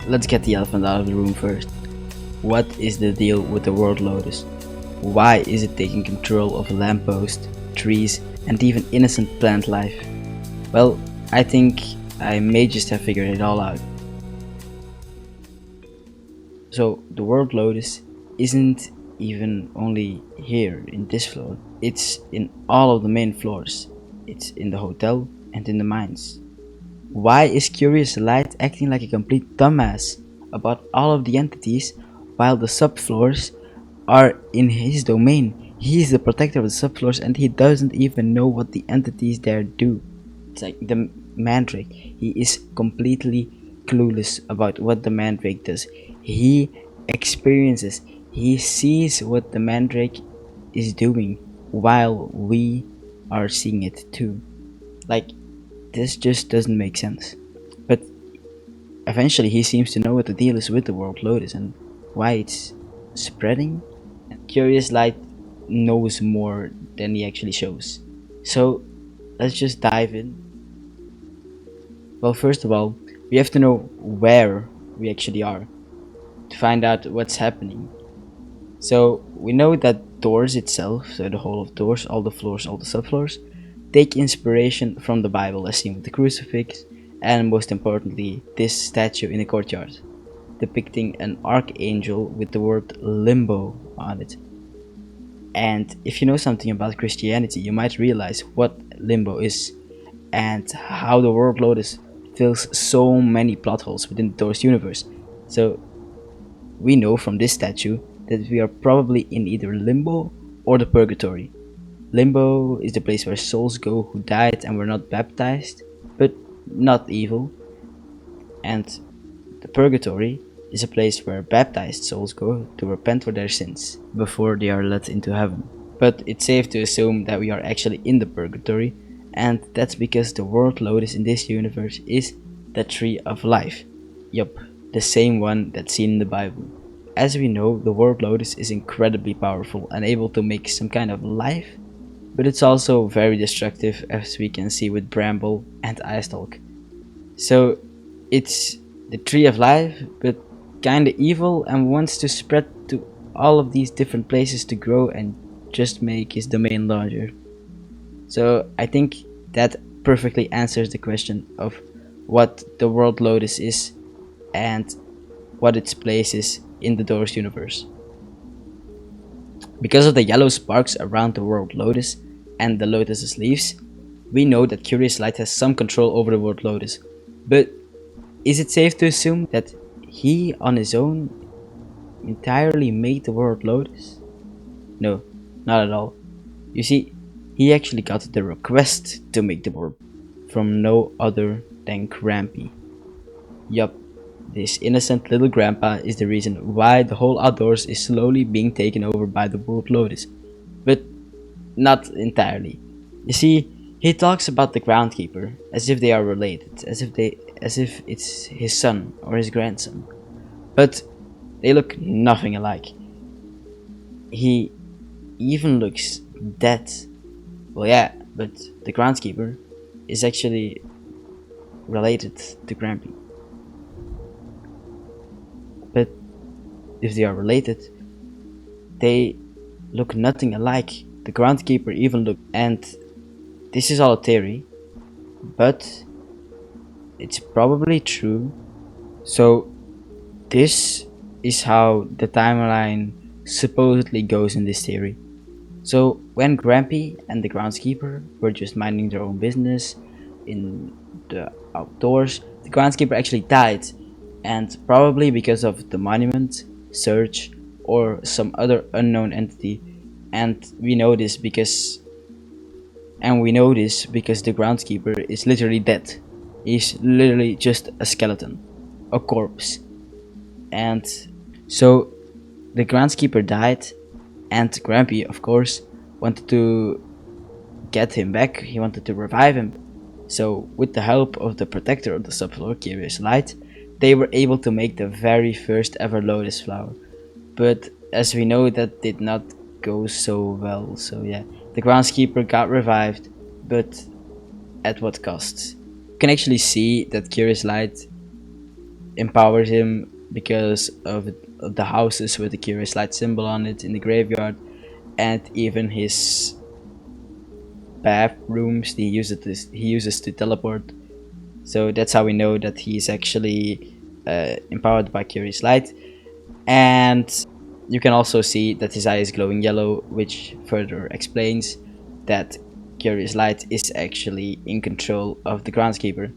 let's get the elephant out of the room first. What is the deal with the world lotus? Why is it taking control of lampposts, trees, and even innocent plant life? Well, I think I may just have figured it all out. So, the world lotus isn't even only here in this floor, it's in all of the main floors. It's in the hotel and in the mines. Why is Curious Light acting like a complete dumbass about all of the entities while the subfloors are in his domain? He is the protector of the subfloors and he doesn't even know what the entities there do. It's like the Mandrake. He is completely clueless about what the Mandrake does. He experiences, he sees what the Mandrake is doing while we are seeing it too. Like, this just doesn't make sense. But eventually he seems to know what the deal is with the world lotus and why it's spreading. Curious Light knows more than he actually shows. So let's just dive in. Well, first of all, we have to know where we actually are to find out what's happening. So we know that doors itself, so the whole of doors, all the floors, all the subfloors, take inspiration from the Bible, as seen with the crucifix, and most importantly, this statue in the courtyard, depicting an archangel with the word limbo on it. And if you know something about Christianity, you might realize what limbo is and how the world lotus fills so many plot holes within the Doors universe. So we know from this statue that we are probably in either limbo or the purgatory. Limbo is the place where souls go who died and were not baptized, but not evil. And the purgatory is a place where baptized souls go to repent for their sins before they are let into heaven. But it's safe to assume that we are actually in the purgatory, and that's because the world lotus in this universe is the tree of life. Yup, the same one that's seen in the Bible. As we know, the world lotus is incredibly powerful and able to make some kind of life, but it's also very destructive, as we can see with Bramble and Icestalk. So it's the tree of life, but kinda evil and wants to spread to all of these different places to grow and just make his domain larger. So I think that perfectly answers the question of what the world lotus is and what its place is in the Doors universe. Because of the yellow sparks around the world lotus and the lotus's leaves, we know that Curious Light has some control over the world lotus. But is it safe to assume that he on his own entirely made the world lotus? No, not at all. You see, he actually got the request to make the world from no other than Grampy. Yup, this innocent little grandpa is the reason why the whole outdoors is slowly being taken over by the world lotus. But not entirely. You see, he talks about the groundkeeper as if they are related, as if it's his son or his grandson. But they look nothing alike. He even looks dead. Well, yeah, but the groundskeeper is actually related to Grampy. But if they are related, they look nothing alike. The groundskeeper even look, and this is all a theory, but it's probably true. So this is how the timeline supposedly goes in this theory. So when Grampy and the groundskeeper were just minding their own business in the outdoors, the groundskeeper actually died, and probably because of the monument, search, or some other unknown entity. And we know this because the groundskeeper is literally dead. He's literally just a skeleton, a corpse. And so the groundskeeper died, and Grampy, of course, wanted to get him back. He wanted to revive him. So with the help of the protector of the subfloor, Curious Light, they were able to make the very first ever lotus flower. But as we know, that did not go so well. So yeah, the groundskeeper got revived, but at what cost? You can actually see that Curious Light empowered him because of the houses with the curious light symbol on it in the graveyard, and even his bathrooms he uses to teleport. So that's how we know that he's actually empowered by curious light. And you can also see that his eye is glowing yellow, which further explains that curious light is actually in control of the groundskeeper.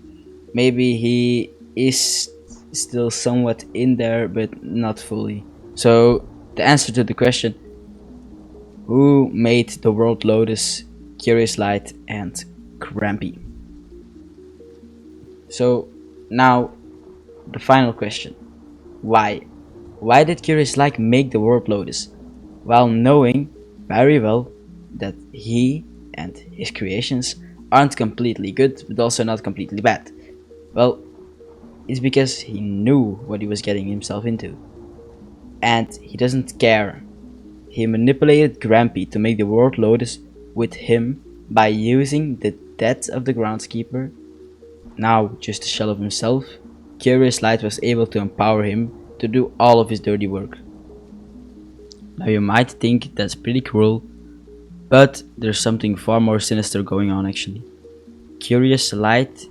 Maybe he is still somewhat in there, but not fully. So the answer to the question, who made the world Lotus, Curious Light, and Crampy? So now the final question. Why? Why did Curious Light make the world Lotus, while knowing very well that he and his creations aren't completely good, but also not completely bad? Well, it's because he knew what he was getting himself into. And he doesn't care. He manipulated Grampy to make the world Lotus with him by using the death of the groundskeeper, now just a shell of himself. Curious Light was able to empower him to do all of his dirty work. Now you might think that's pretty cruel, but there's something far more sinister going on actually. Curious Light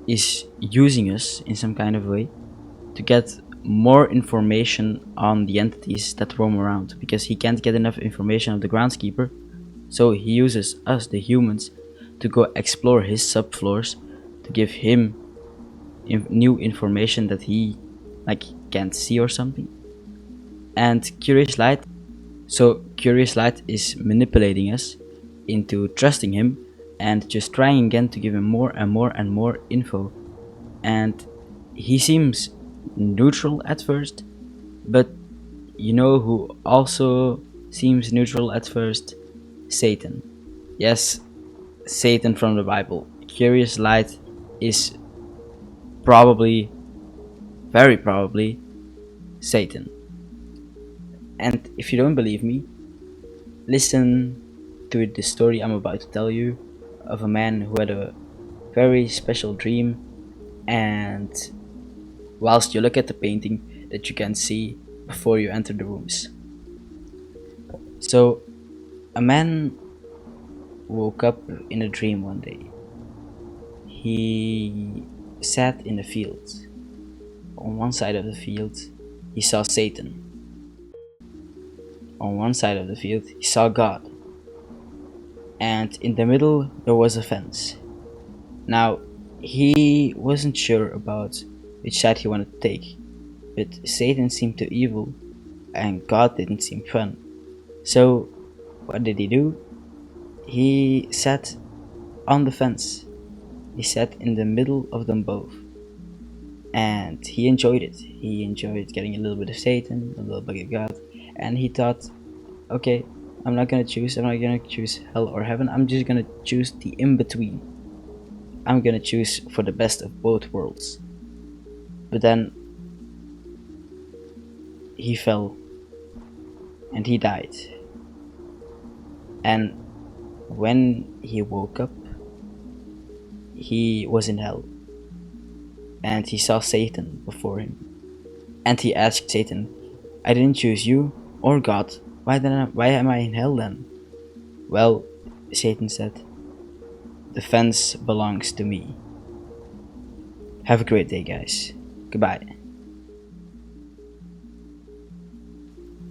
is using us in some kind of way to get more information on the entities that roam around, because he can't get enough information of the groundskeeper, so he uses us, the humans, to go explore his subfloors to give him new information that he can't see or something. And Curious Light is manipulating us into trusting him and just trying again to give him more and more and more info. And he seems neutral at first, but you know who also seems neutral at first? Satan. Yes, Satan from the Bible. Curious Light is probably, very probably, Satan. And if you don't believe me, listen to the story I'm about to tell you of a man who had a very special dream, and whilst you look at the painting that you can see before you enter the rooms. So, a man woke up in a dream one day. He sat in a field. On one side of the field, he saw Satan. On one side of the field, he saw God. And in the middle, there was a fence. Now, he wasn't sure about which side he wanted to take, but Satan seemed too evil, and God didn't seem fun. So, what did he do? He sat on the fence. He sat in the middle of them both. And he enjoyed it. He enjoyed getting a little bit of Satan, a little bit of God, and he thought, okay, I'm not gonna choose hell or heaven, I'm just gonna choose the in-between. I'm gonna choose for the best of both worlds. But then he fell and he died. And when he woke up, he was in hell. And he saw Satan before him. And he asked Satan, I didn't choose you or God. Why am I in hell then? Well, Satan said, the fence belongs to me. Have a great day, guys. Goodbye.